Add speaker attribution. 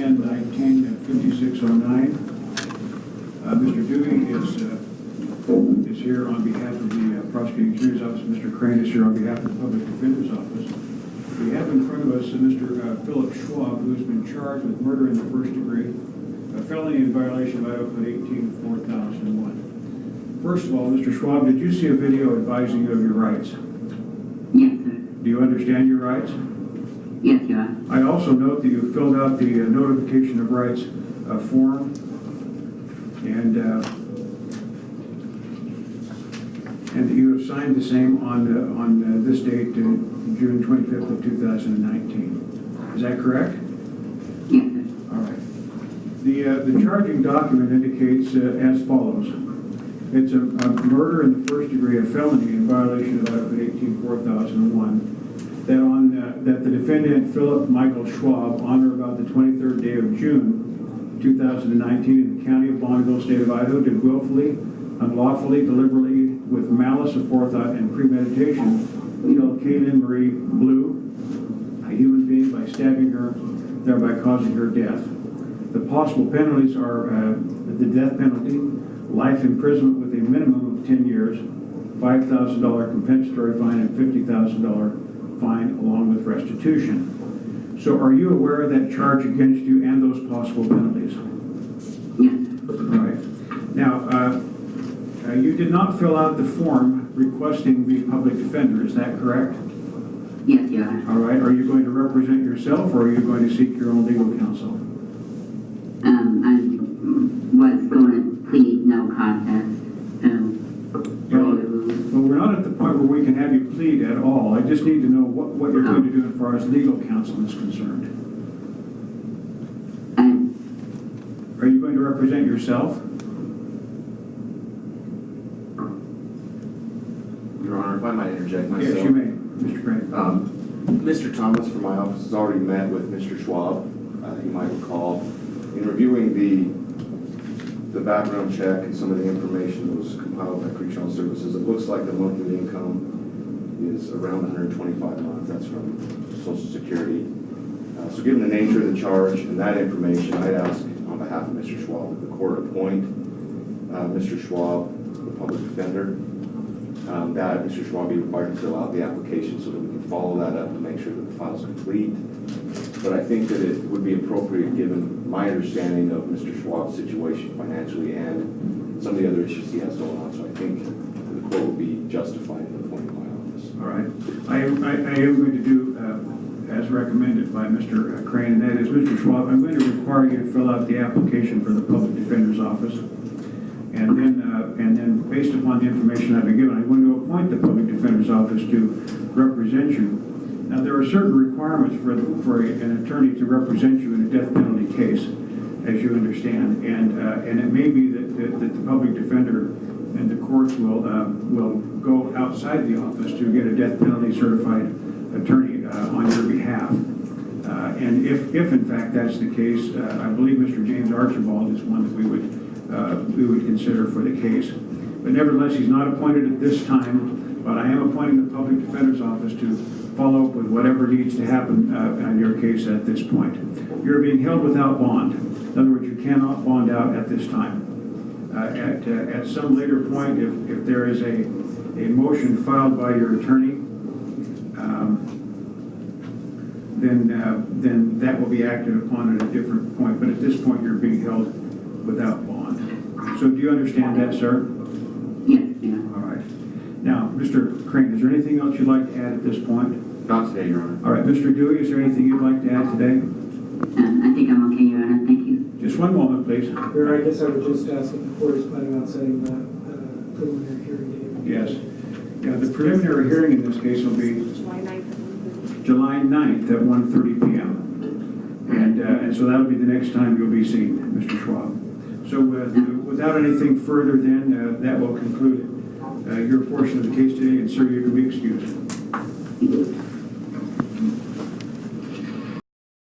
Speaker 1: 10/19/5609. Mr. Dewey is here on behalf of the Prosecuting Attorney's Office. Mr. Crane is here on behalf of the Public Defender's Office. We have in front of us Mr. Philip Schwab, who has been charged with murder in the first degree, a felony in violation of Idaho Code 18-4001. First of all, Mr. Schwab, did you see a video advising you of your rights?
Speaker 2: Yes, sir.
Speaker 1: Do you understand your rights?
Speaker 2: Yes, Your Honor.
Speaker 1: I also note that you filled out the notification of rights form, and that you have signed the same on this date, June 25th of 2019. Is that correct?
Speaker 2: Yes, sir.
Speaker 1: All right. The charging document indicates as follows. It's a murder in the first degree, a felony in violation of Idaho Code 18-4001. That the defendant, Philip Michael Schwab, on or about the 23rd day of June 2019 in the county of Bonneville, state of Idaho, did willfully, unlawfully, deliberately, with malice aforethought and premeditation, kill Kaylynn Blue, a human being, by stabbing her, thereby causing her death. The possible penalties are the death penalty, life imprisonment with a minimum of 10 years, $5,000 compensatory fine, and $50,000 fine along with restitution. So are you aware of that charge against you and those possible penalties?
Speaker 2: Yes.
Speaker 1: All right. Now, you did not fill out the form requesting the public defender, is that correct?
Speaker 2: Yes, Your Honor.
Speaker 1: All right. Are you going to represent yourself, or are you going to seek your own legal counsel?
Speaker 2: I was going to plead no contest.
Speaker 1: Well, we're not at the point where we can have you plead at all. I just need to know what you're going to do as far as legal counsel is concerned. Are you going to represent yourself?
Speaker 3: Your Honor, if I might interject myself.
Speaker 1: Yes, you may, Mr. Crane.
Speaker 3: Mr. Thomas from my office has already met with Mr. Schwab. You might recall, in reviewing the background check and some of the information that was compiled by Correctional Services, it looks like the monthly income is around 125 a month. That's from Social Security. So given the nature of the charge and that information, I'd ask on behalf of Mr. Schwab that the court appoint Mr. Schwab, the public defender, that Mr. Schwab be required to fill out the application so that we can follow that up and make sure that the file is complete. But I think that it would be appropriate, given my understanding of Mr. Schwab's situation financially and some of the other issues he has going on. So I think the court will be justified in appointing my office.
Speaker 1: All right. I am going to do as recommended by Mr. Crane, and that is, Mr. Schwab, I'm going to require you to fill out the application for the Public Defender's Office. And then based upon the information I've been given, I'm going to appoint the Public Defender's Office to represent you. Now, there are certain requirements for an attorney to represent you in a death penalty case, as you understand, and it may be that the public defender and the courts will go outside the office to get a death penalty certified attorney on your behalf. And if in fact that's the case, I believe Mr. James Archibald is one that we would consider for the case. But nevertheless, he's not appointed at this time, but I am appointing the Public Defender's Office to follow up with whatever needs to happen on your case at this point. You're being held without bond. In other words, you cannot bond out at this time. At some later point, if there is a motion filed by your attorney, then that will be acted upon at a different point. But at this point, you're being held without bond. So do you understand that, sir?
Speaker 2: Yes, yeah.
Speaker 1: All right. Now, Mr. Crane, is there anything else you'd like to add at this point?
Speaker 3: Not today, Your Honor.
Speaker 1: All right, Mr. Dewey, is there anything you'd like to add today?
Speaker 2: I think I'm okay, Your Honor. Thank you.
Speaker 1: Just one moment, please.
Speaker 4: Your, I guess I would just ask if the court is planning on setting the preliminary hearing date.
Speaker 1: Yes. Yeah, the preliminary hearing in this case will be July 9th at 1:30 p.m. And so that'll be the next time you'll be seen, Mr. Schwab. So without anything further, then that will conclude your portion of the case today, and sir, you can be excused.